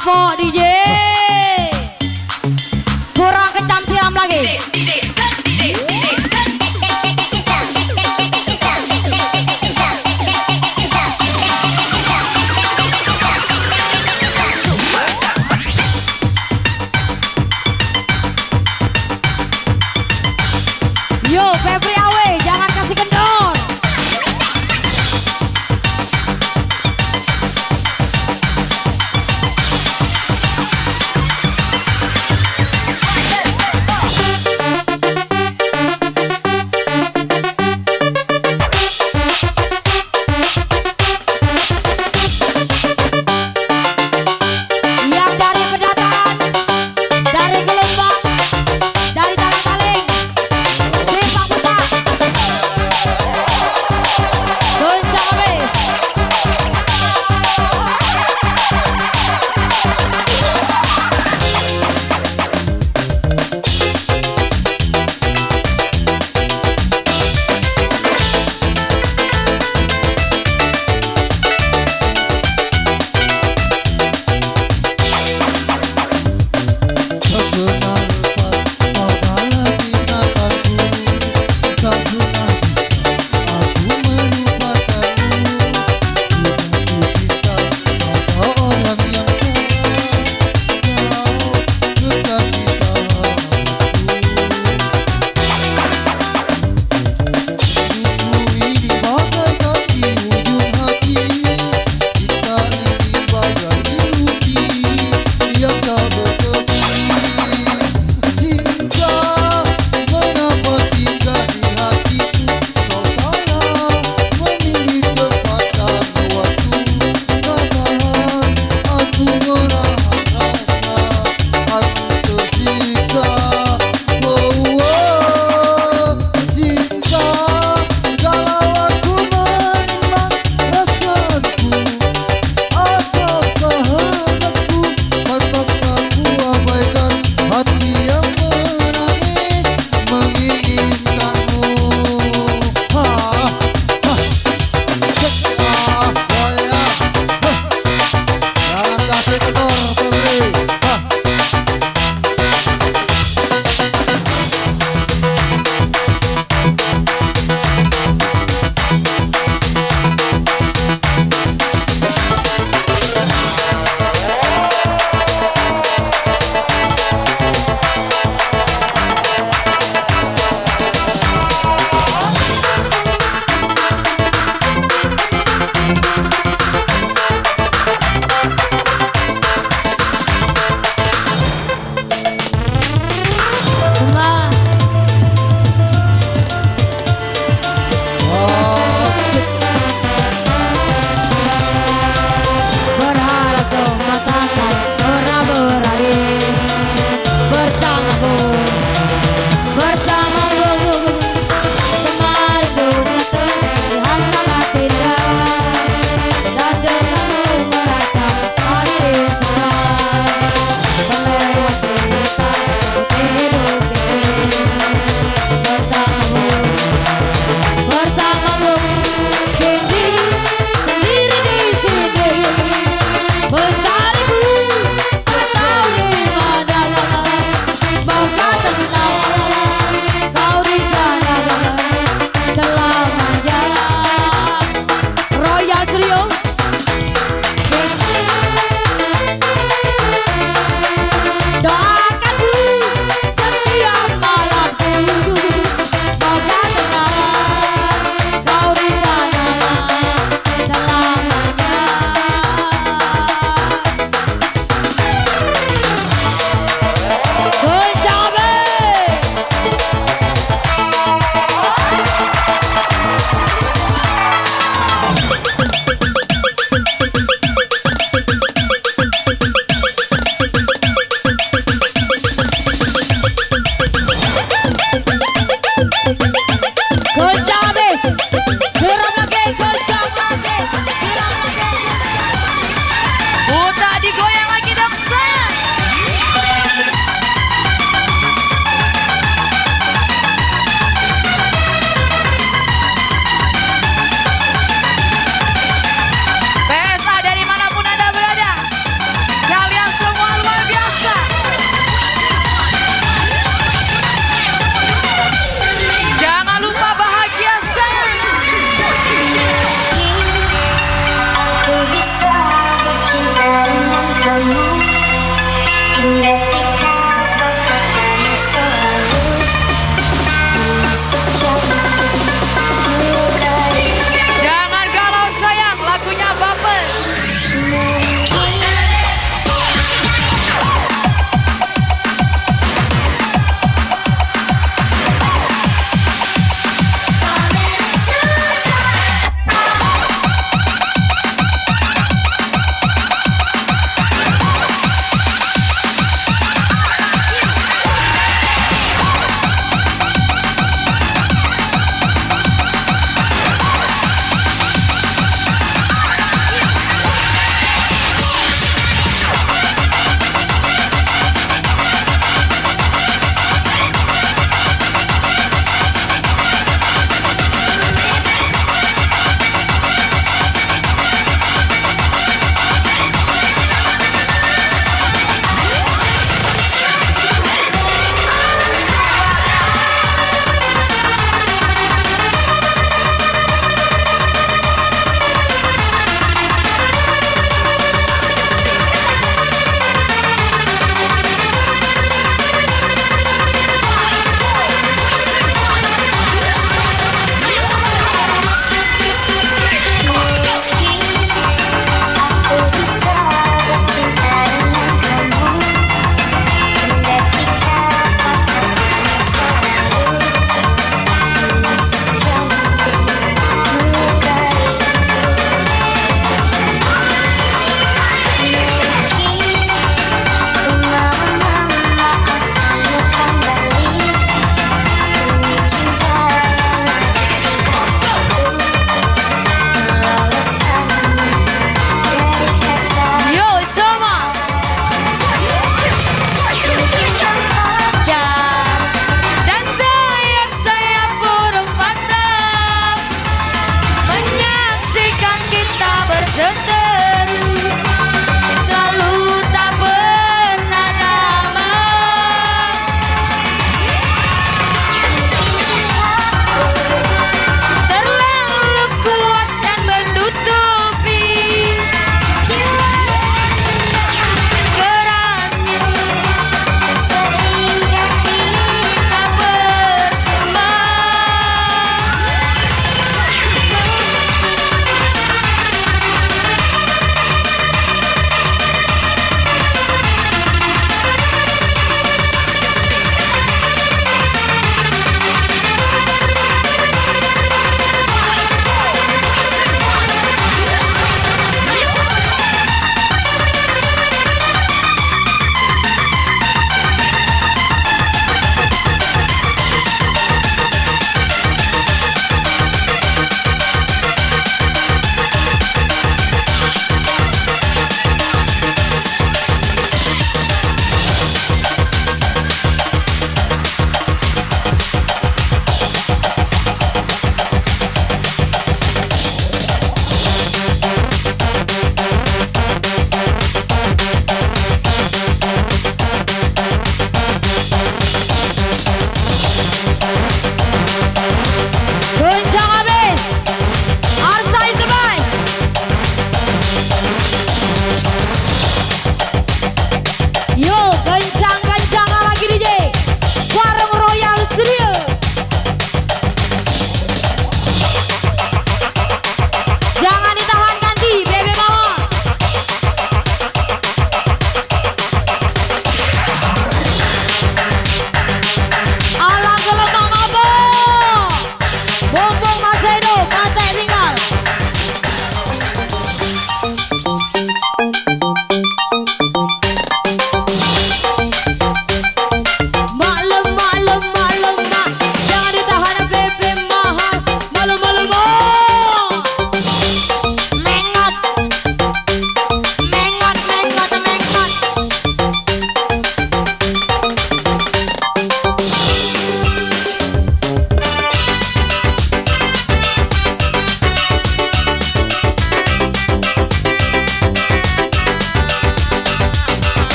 Bravo DJ. Kurang kencang siram lagi. Yo, Febri Awe, jangan kasih kendor.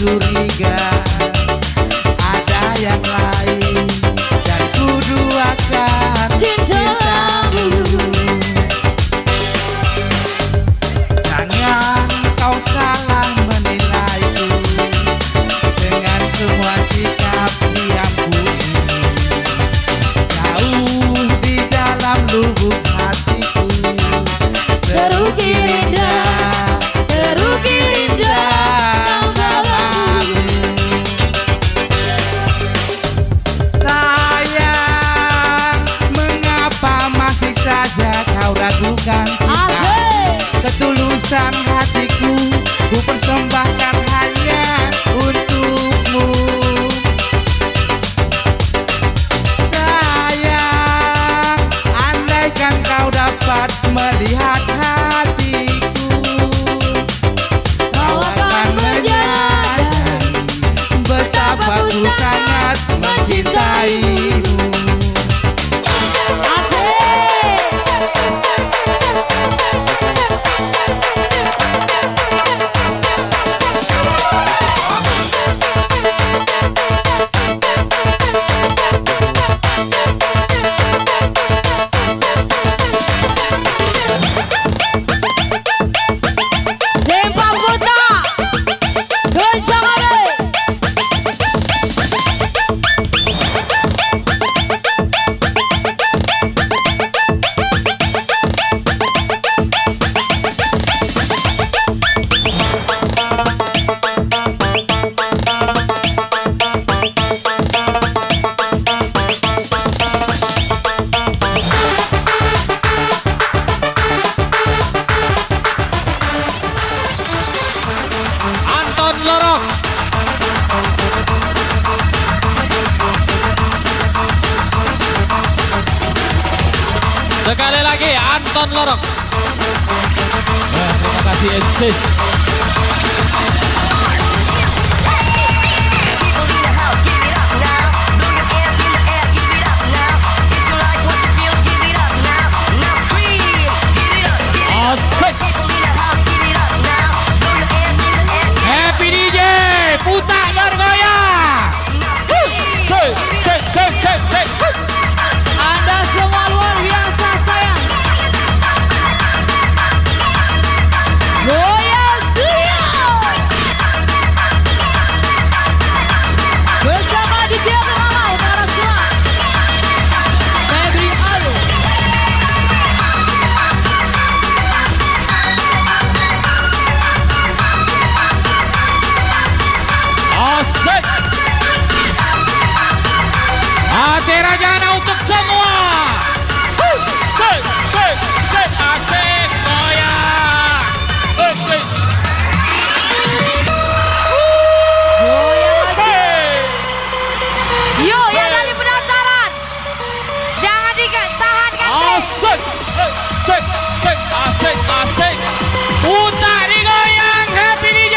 curiga ada yang lain dan ku duakan cintamu. Jangan kau salah menilaiku dengan semua sikap diamku ini. Jauh di dalam lubuk hatiku terukir indah, terukir indah namamu. Sayang, mengapa masih saja kau ragukan cinta? Ketulusan hatiku ku persembahkan hanya untukmu. Sayang, andaikan kau dapat melihat hatiku, kau akan menyadari betapa ku sangat mencintaimu. Sekali lagi Anton Lorok. Terima kasih MC. Asik. Happy DJ, putar bergoyang. Anda semua luar biasa sayang. Goyang Studio bersama DJ Mama Utara semua. Febri Alu. Asik. Hati Rajana untuk semua. Asik, goyang. Asik. Goyang lagi. Yuk yang dari pendaftaran, jangan ditahan kan. Asik. Asik. Putar digoyang, happy DJ.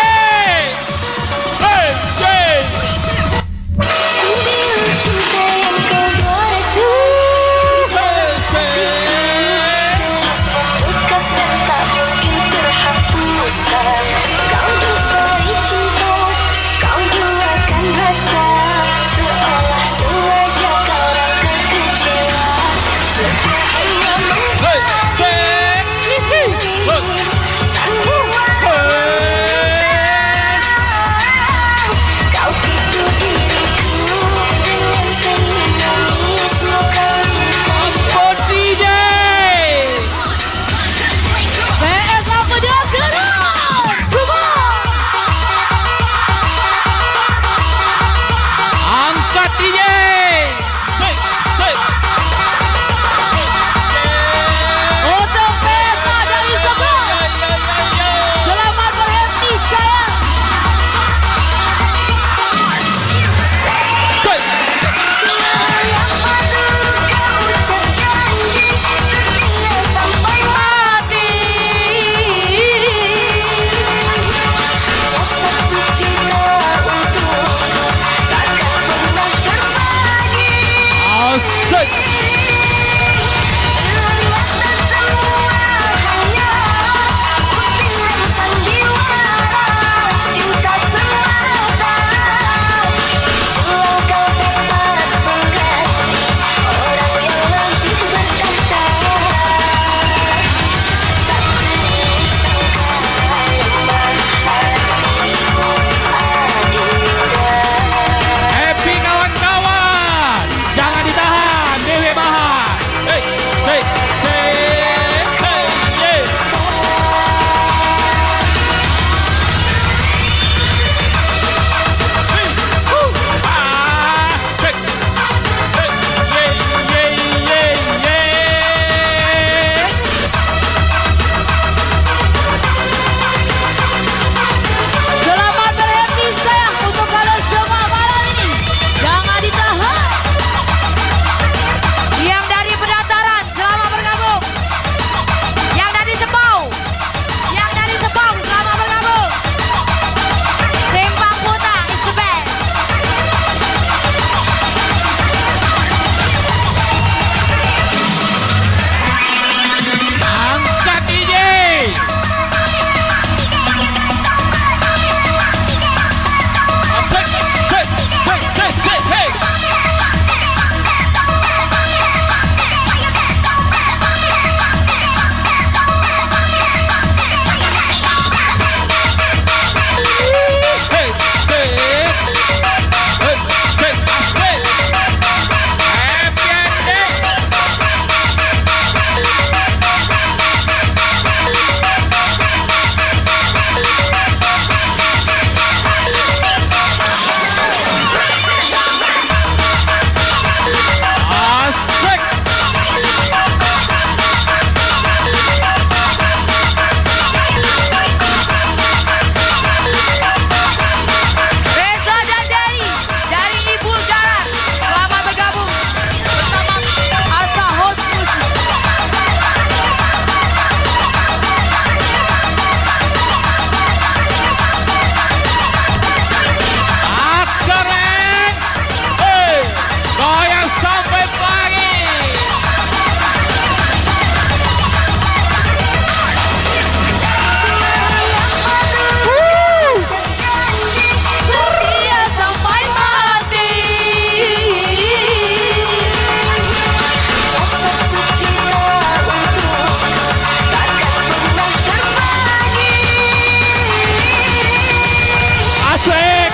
asik.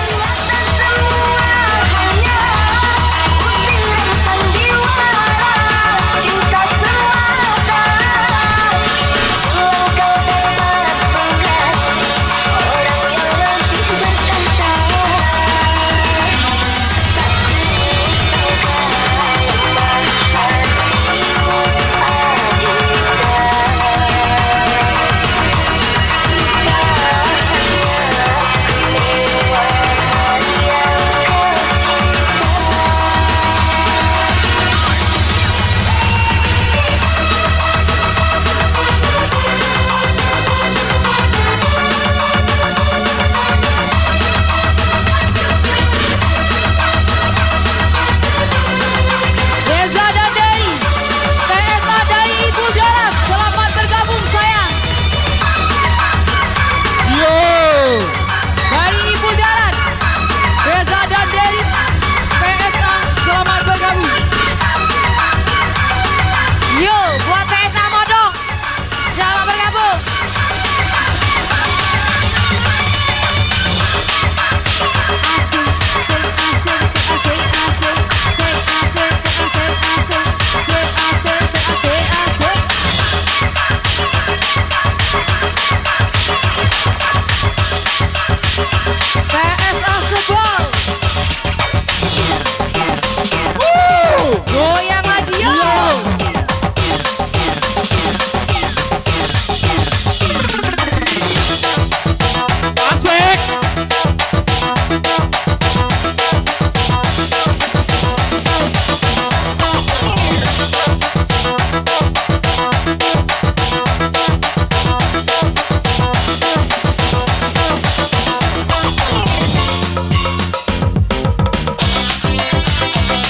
Reza dan Dery, PSA dari Ibu Darat, selamat bergabung sayang. Yo. Dari Ibu Darat, Reza dan Dery, PSA selamat bergabung. Yo, buat PSA Modong, selamat bergabung. PSA Sebol, goyang lagi yo. Asik.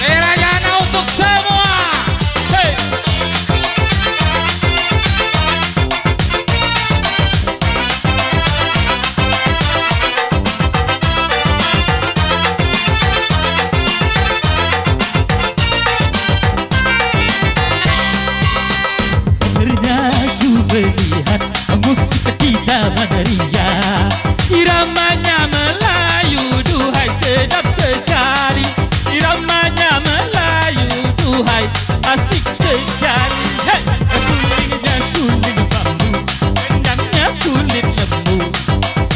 Terajana untuk semua. Hey. Pernah ku melihat musik kita meneria, iramanya Melayu, duhai sedap sekali. Iramanya Melayu, duhai asik sekali. Hey, sulingnya suling bambu, gendangnya kulit lembu.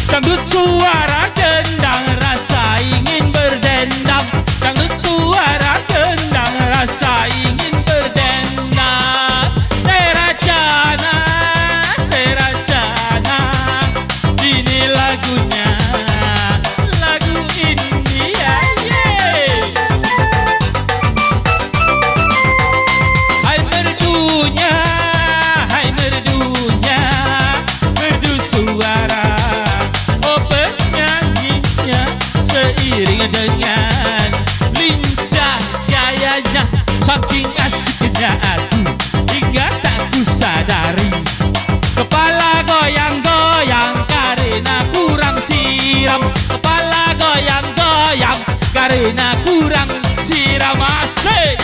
Dangdut suara gendang, rasa ingin berdendang. Dangdut suara gendang, rasa ingin berdendang. Terajana, Terajana, ini lagunya, lagu India. Yeah. Hai merdunya, hai merdunya, merdu suara. Oh penyanyinya seiring dengan lincah gayanya, saking asiknya aku hingga tak ku sadari. Kepala goyang-goyang karena kurang siram. Kepala goyang-goyang karena kurang siram. Asik.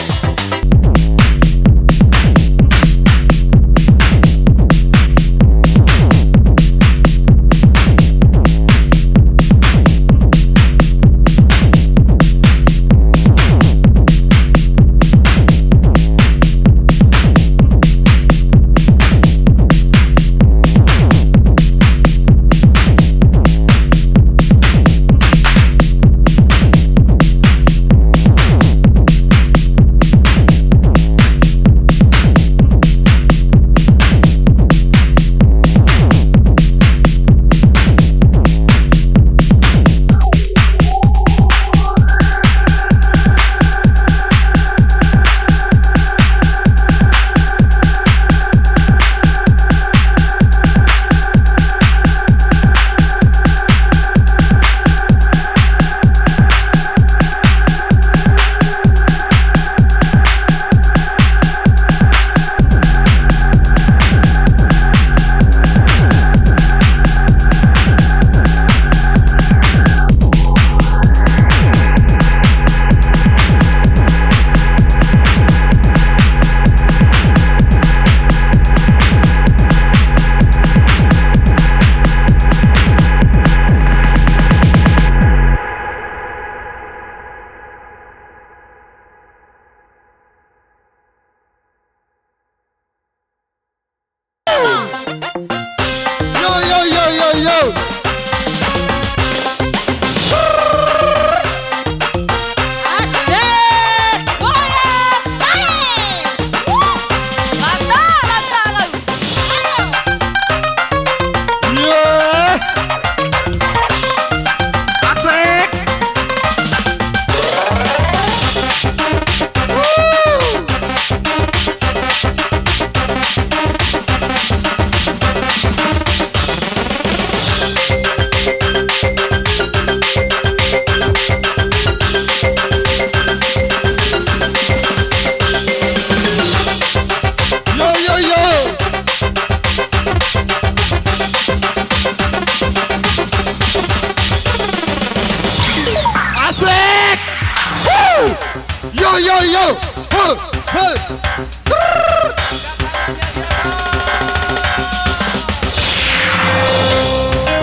Yo yo yo. Huh, huh.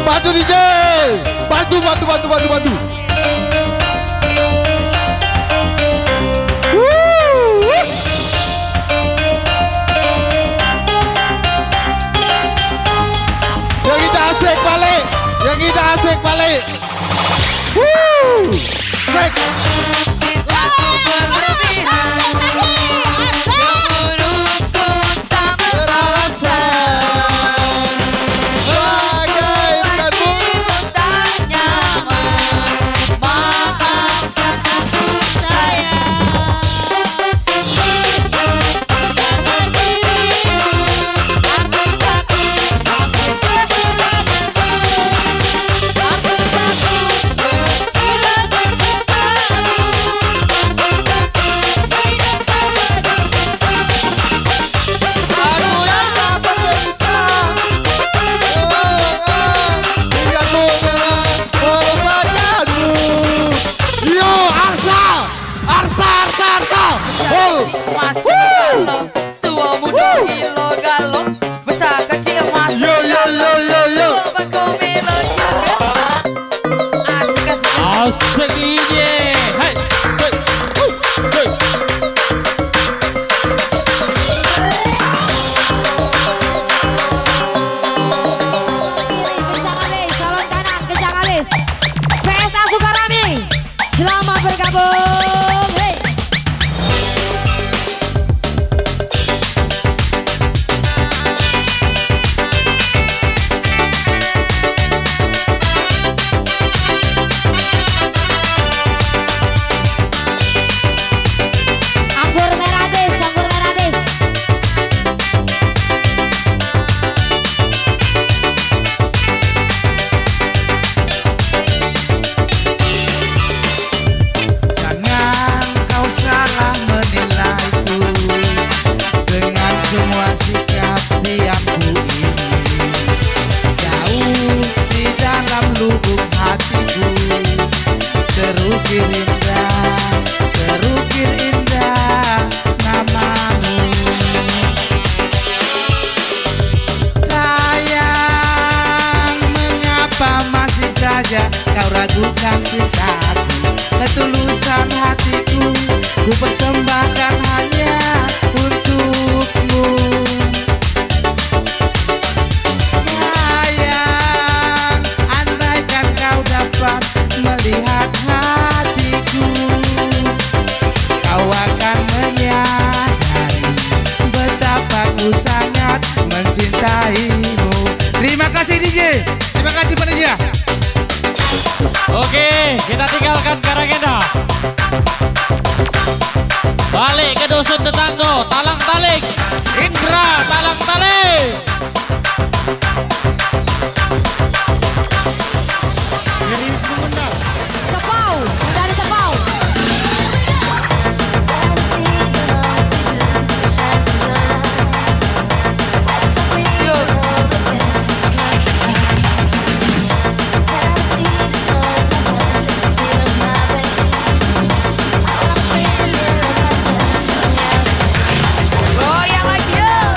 Bantu DJ. Bantu. Yang kita asik balik. Asik. Cintaku berlebihan, cemburuku tak Teralasan. Bagaikan burung. tak nyaman. Maafkan aku sayang. Aduh yang tak berbisa. Hingga dengan perbacaanmu. Yo Arsa. Oh. Masih galau, tua muda gilo galau, besar kecil masih Yo. tua berkomelo juga. Asik. Asik DJ. Hai. Hey. Hey. Kencang alis, salon kanan, kencang alis. PSA Sukarami, selamat bergabung. Hey. Anggur merah bis. Jangan kau salah menilaiku dengan semua sikap diamku ini. Jauh di dalam lubuk hatiku terukir indah namamu. Sayang, mengapa masih saja kau ragukan cintaku? Ketulusan hatiku ku persembahkan hanya untukmu. Sayang, andaikan kau dapat melihat hatiku, kau akan menyadari betapa ku sangat mencintaimu. Terima kasih DJ. Terima kasih panitia. Oke, kita tinggalkan Karangenda. Balik ke dusun tetangga, Talang Talik. Indra, Talang Talik. Ini Sumedang. Tepau, dari Tepau. Goyang lagi yuk.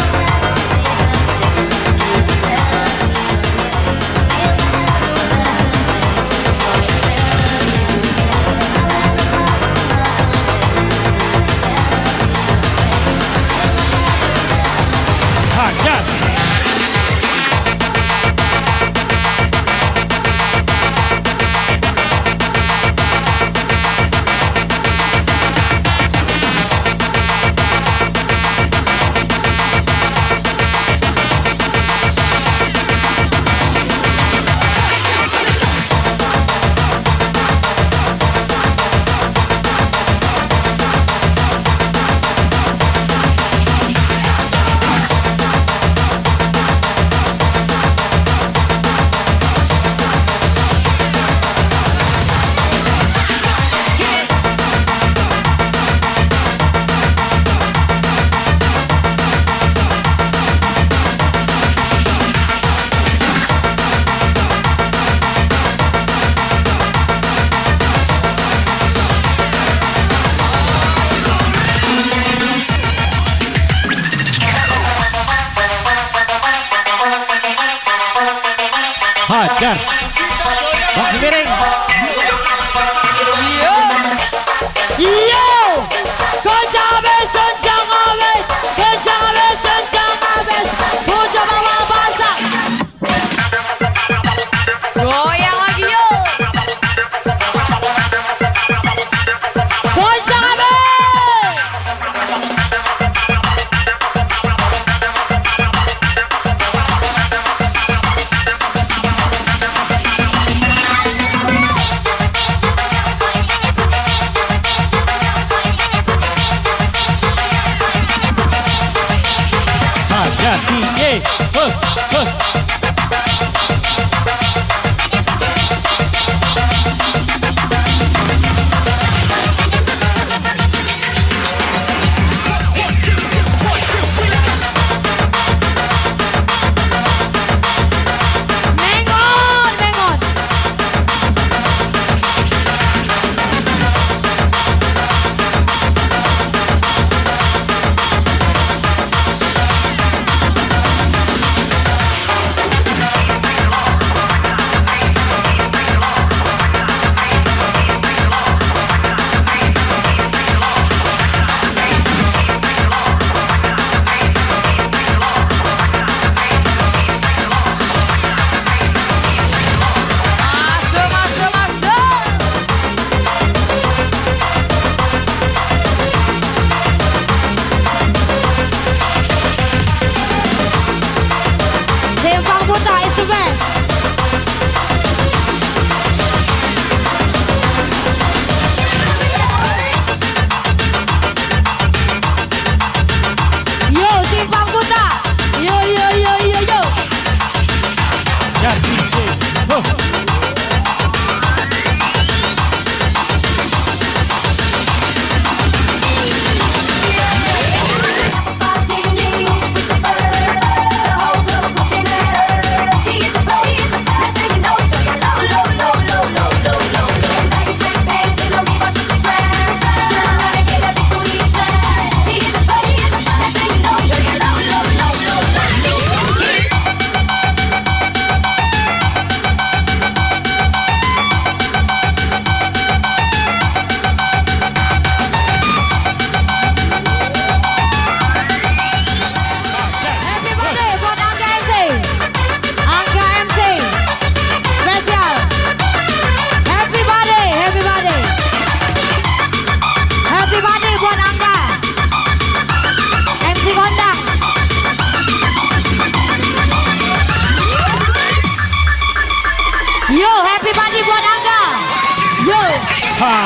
Ha.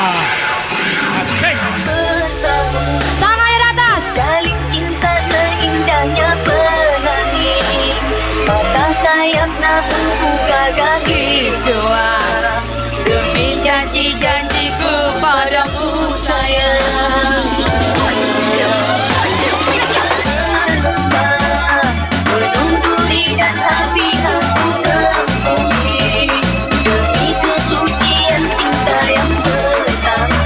Asik. Tangannya di atas. Jalin cinta seindahnya pelangi, patah sayap namun gagal hijauan, demi janji-janjiku padamu sayang. Menunggu lidah hati aku temui, demi kesucian cinta yang pertama,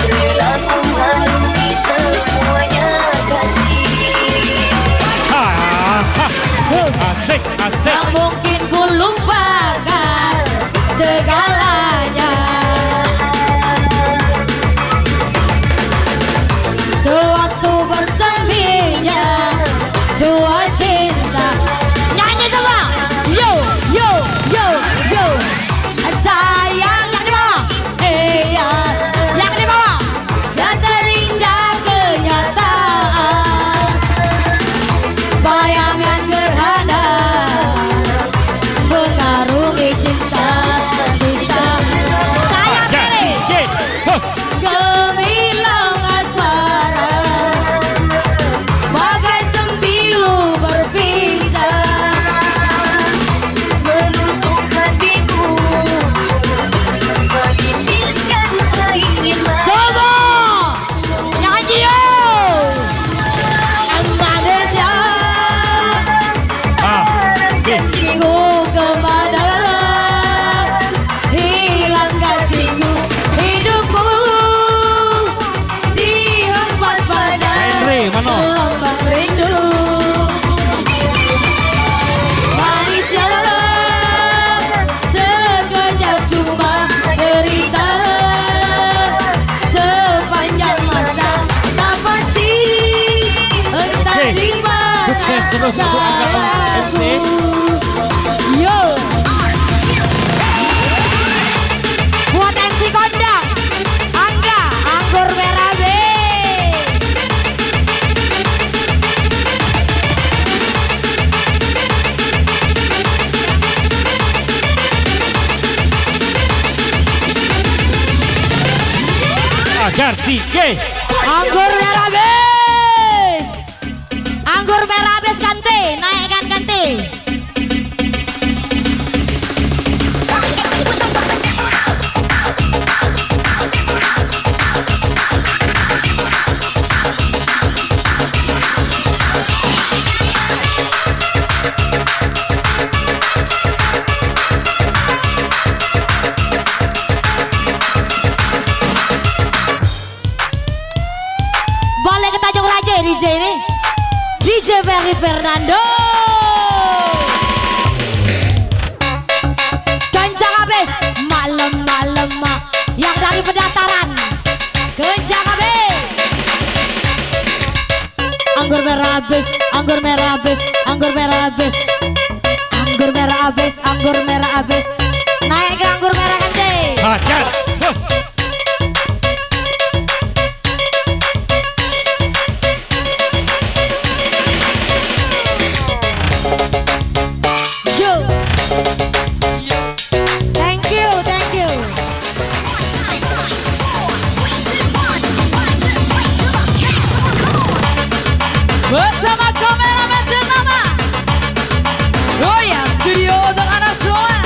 rela ku harungi semuanya kasih. Ha. Ha. Asik, asik. Tak mungkin ku lupakan segalanya. Sewaktu berseminya dua cinta. Nyanyi semua. Yo, yo, yo, yo. Sayang yang di bawah. Iya, yang di bawah. Seterindah kenyataan. Bayangan gerhana mengarungi cinta kita. Saya pilih Ye. Huh. gemilang asmara, bagai sembilu berpisah. Menusuk hatiku, menitiskan keinginan. Semua nyanyi yo. Manusia Ha. Ye. ku kemana, hilang kasihku, hidupku dihempas pada Henry, mana? gelombang rindu. Manisnya sekejap cuma derita, sepanjang masa tak pasti entah Oke. di mana Sukses terus untuk Angga MC. Yo, buat MC kondang Angga Anggur Merah B. Ajar DJ. Anggur Merah B. Anggur Merah B kante, naikkan kante. Balik ke Tanjung Raja DJ ini. DJ Ferry Fernando. Kencang habis. Malam-malam yang dari pendaftaran. Kencang habis. Anggur merah habis, anggur merah habis, anggur merah habis. Anggur merah habis, anggur merah habis. Naik ke anggur merah nanti. Ajar. Huh. Yo. Thank you, thank you. Bersama kameramen ternama Royal Studio untuk anak semua.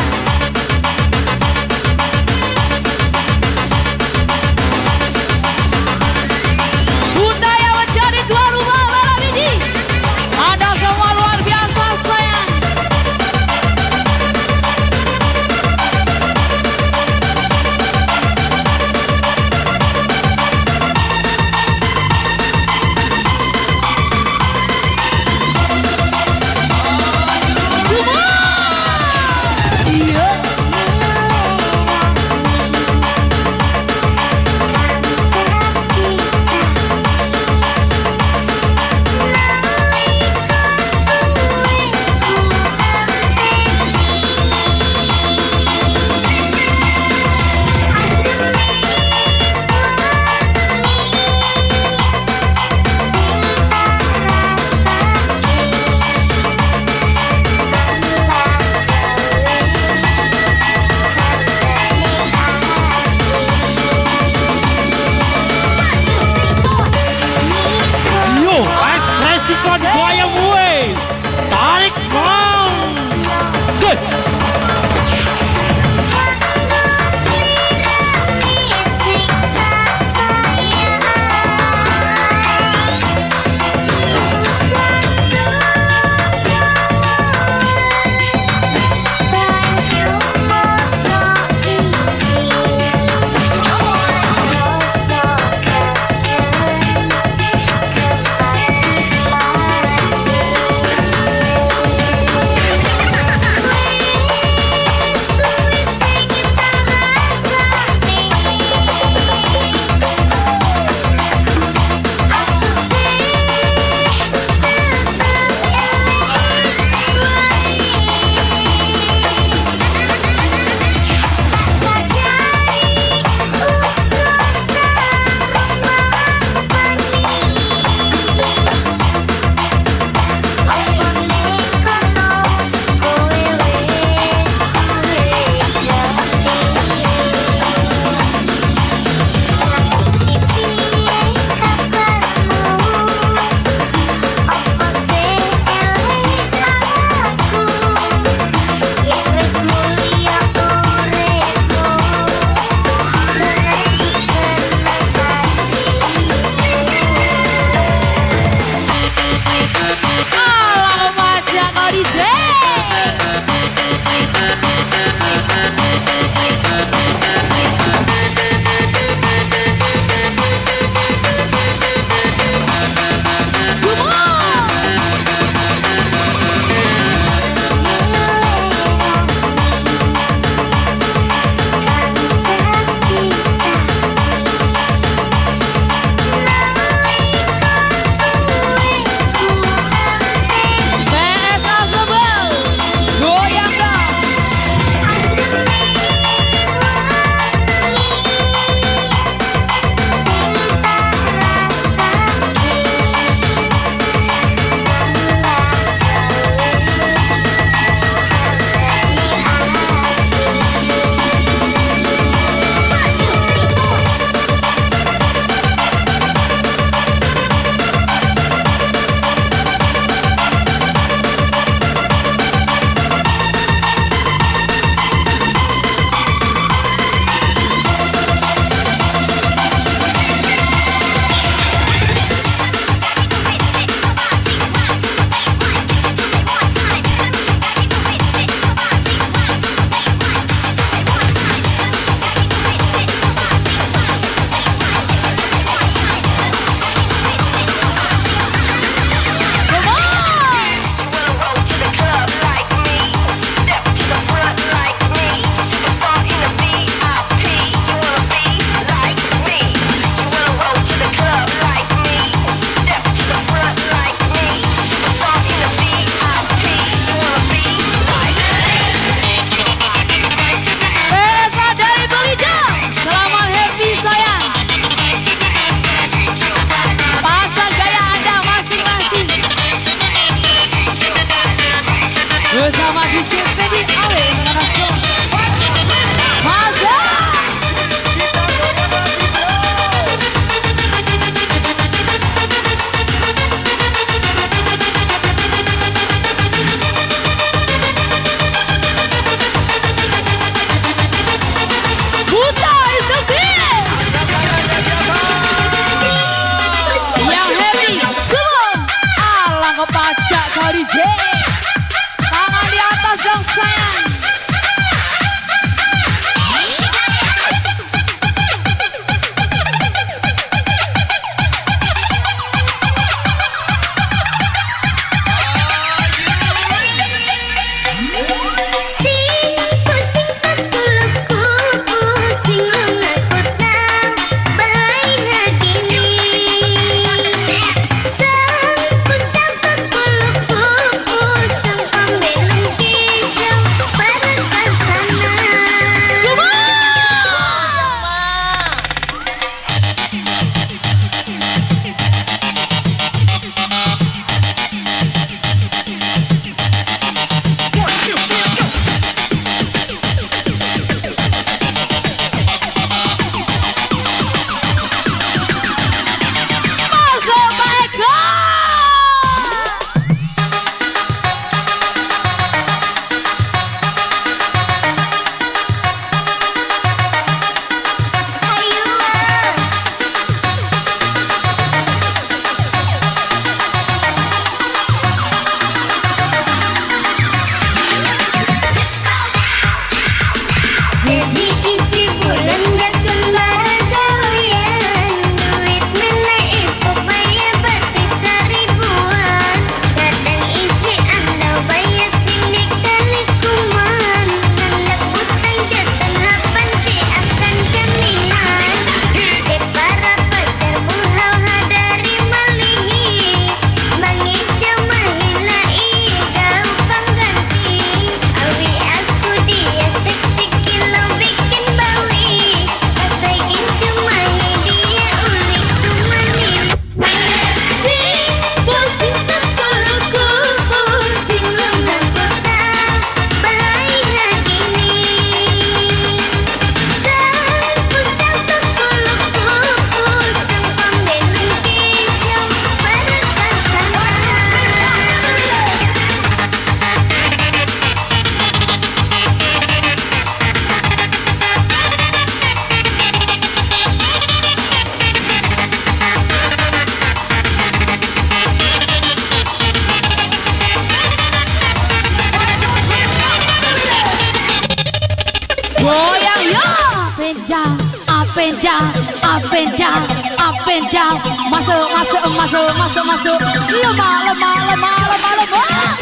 down, up and down, up and down, up and down. Masuk, masuk, masuk, masuk, masuk. Lemah, lemah, lemah, lemah, lemah.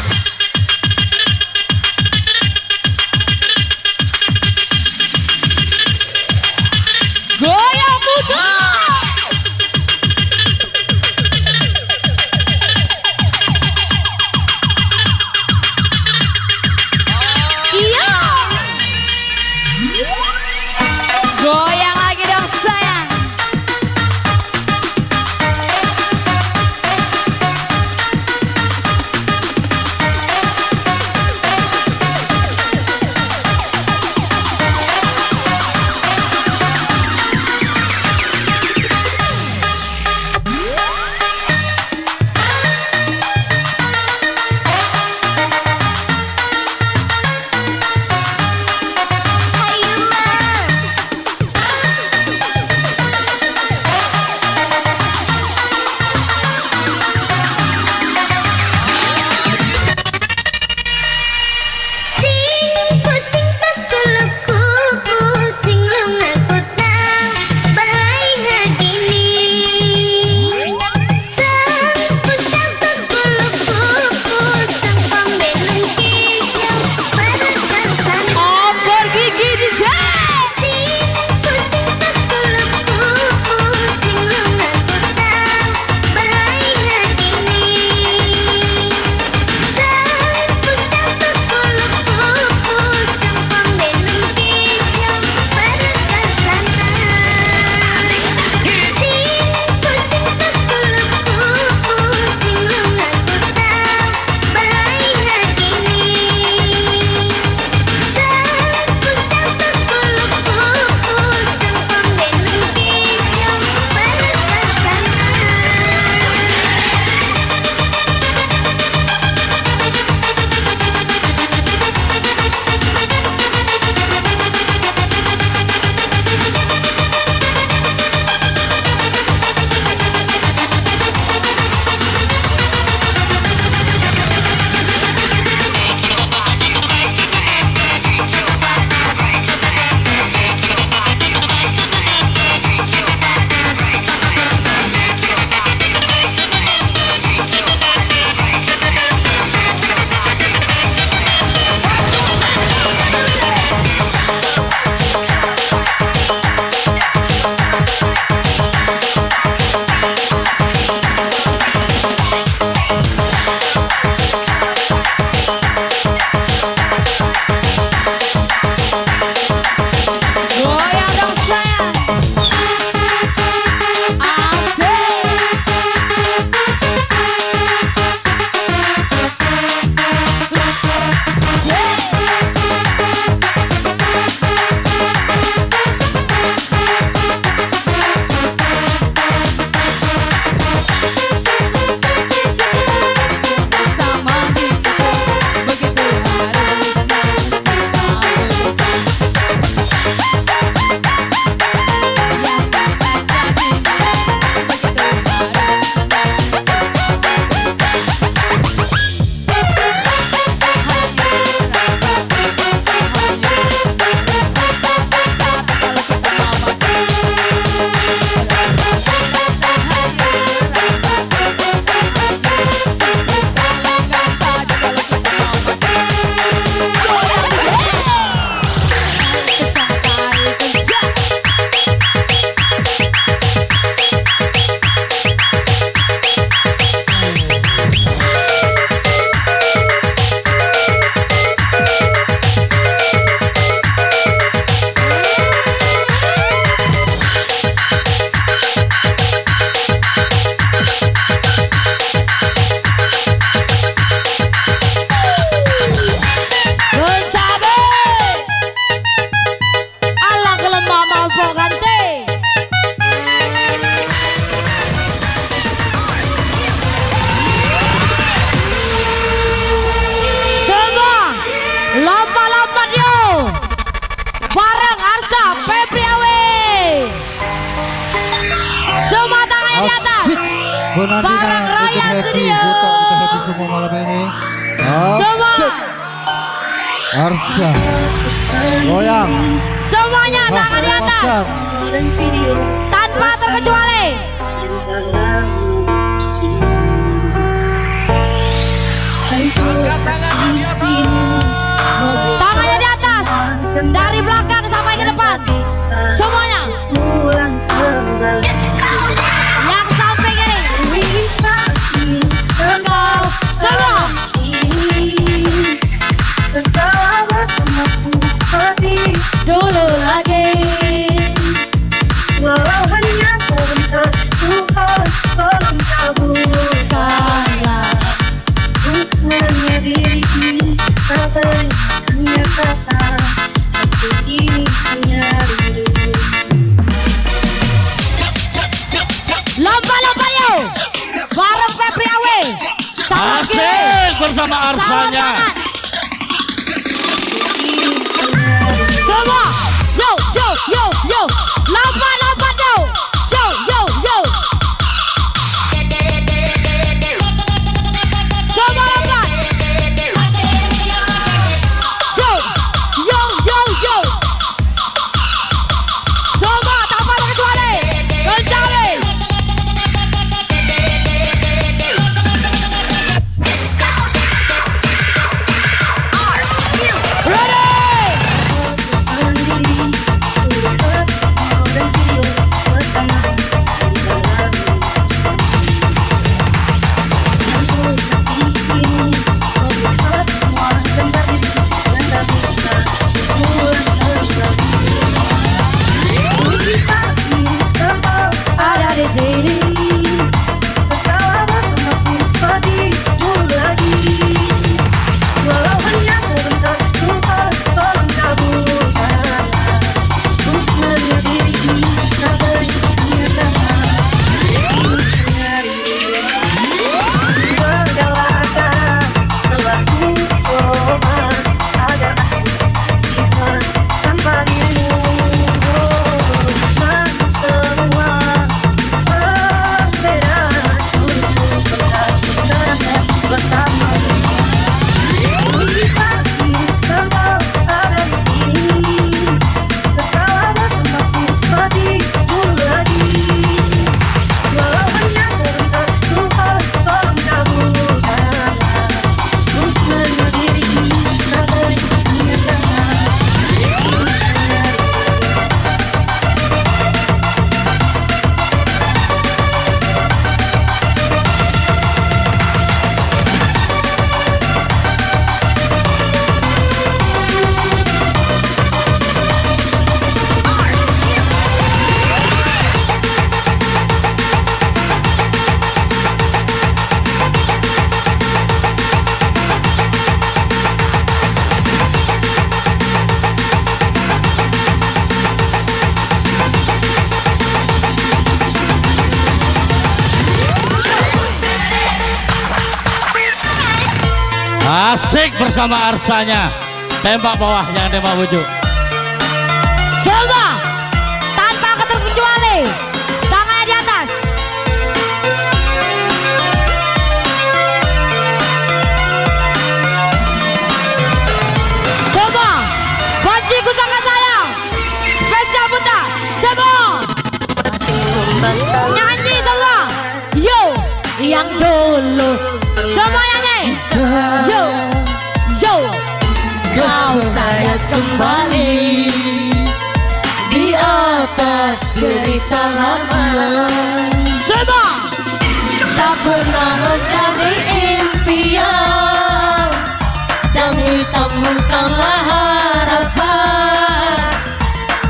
Goyang muda. Iya. Goyang lagi dong sayang. Bu Nandina Barang ikut Royal happy, Studio. buta kita happy semua malam ini. Semua. Arsa, goyang. Semua. Semuanya tangan di atas Lepaskan. dan video tanpa terkecuali. yang telah musibah. Tangannya di atas dari belakang sampai ke depan. Semuanya Pulang kembali. yang sampai kiri. Bisa Engkau semua tertawa bersamaku seperti dulu lagi. walau hanya sebentar. Tuhan tolong kabulkanlah bukannya diri ini tak hanya kata, tapi ini hanya rindu. Lomba-lomba yuk. Bareng Febri Awe. Tangan kiri. Asik bersama Tangan Arsanya. kanan. Semua. Yo yo yo yo. Lompat yo. Yo yo yo. Coba lompat. Yo yo yo yo. Semua tanpa terkecuali. Kecuali. Ada di sini. Asik bersama Arsanya. Tembak bawah, jangan tembak ujung. Semua tanpa terkecuali. Tangannya di atas. Semua bajiku sangat sayang. Spesial Buta. Semua nyanyi semua. Yo yang dulu. Semua nyanyi. Yo yo. Kau saya kembali Di atas derita lama semua. Tak pernah menjadi impian Dan hitam bukanlah harapan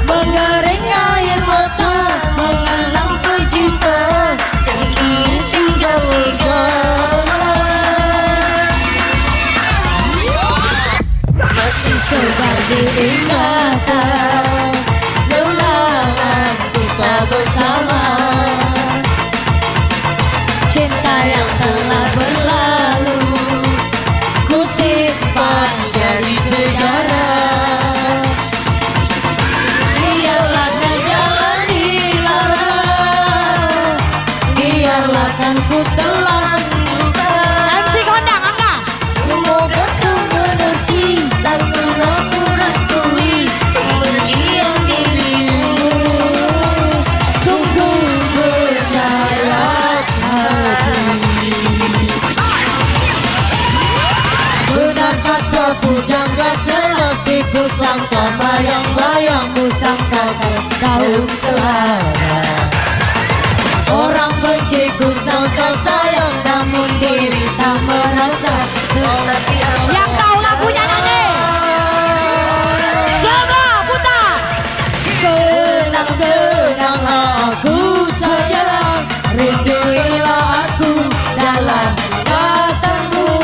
Mengering air mata Mengenang pecinta Yang ingin tinggal masih sebagai ingatan kenangan kita bersama cinta yang telah berlalu ku simpan dari sejarah biarlah kan jalan dilarang biarlah kan ku telan MC Kondang Angga. semoga kau mengerti dan pernah ku restui kembali yang ku sangka bayang-bayang ku sangka kau selama. Orang benci ku sangka sayang, namun diri tak merasa. Yang tahu lagunya nanti semua putar. Kenang-kenanglah aku sayang, rinduilah aku dalam katamu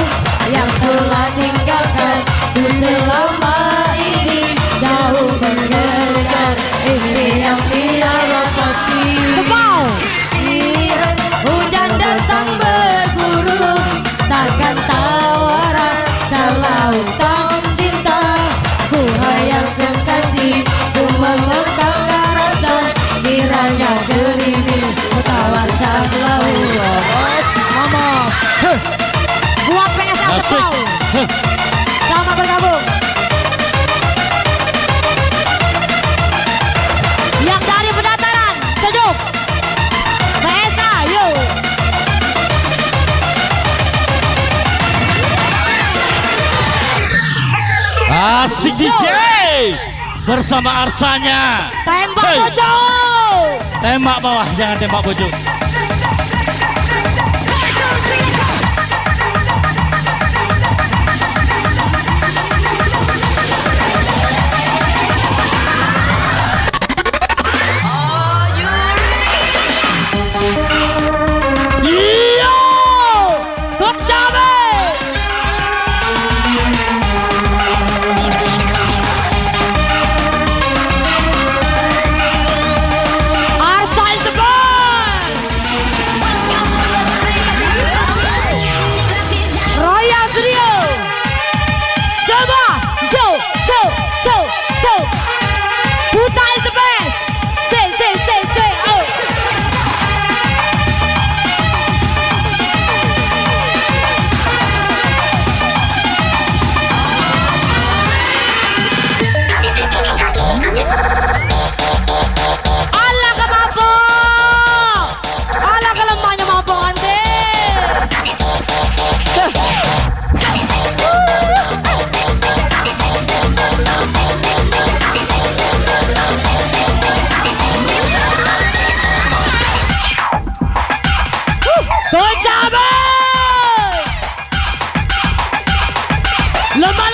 yang telah tinggalkan ku selama ini, jauh mengejar impian tiada pasti. Sebau Hujan datang berburu, takkan tahu arah selautan cinta. Ku hayalkan kasih, ku memekakkan rasa, kiranya gerimis tawarkan laut. buat PSL Asik. Sebau. Selamat bergabung. Yang dari pendataran sejuk PSA yuk. Asik DJ bersama Arsanya. Tembak Hey. pojok. Tembak bawah, jangan tembak pojok. Yo, good job. Arsa is the boy. Royal Trio. Semua, so. Puta is the best. Say, oh. Alah ka mabok! Alah ka lemahnya mabok ante! Gocabe! Lemah!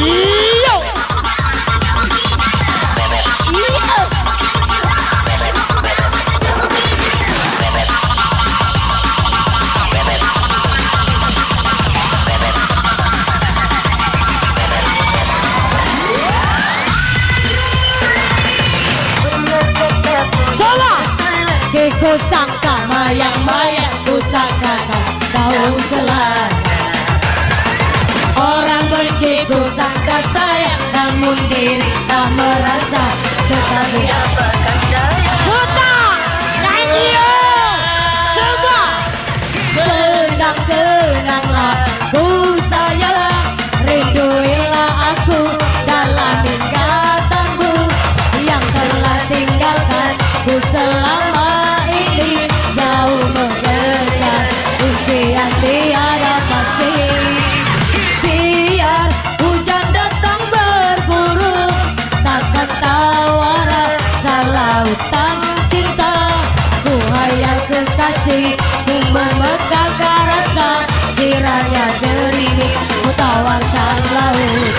Yo! Coba! Ku sangka bayang-bayang ku sangka kau selama. Orang benci ku sangka sayang, namun diri tak merasa. Tetapi apakah daya? Puta! Nyanyi yo! Semua! Kenang-kenanglah ku sayang, rinduilah aku dalam ingatanmu yang telah tinggalkan ku selama ini, jauh mengejar impian tiada pasti. Biar hujan datang berburu, takkan tahu arah lautan cinta. Ku hayal kekasih, ku memekakkan rasa, kiranya gerimis ku tawarkan laut.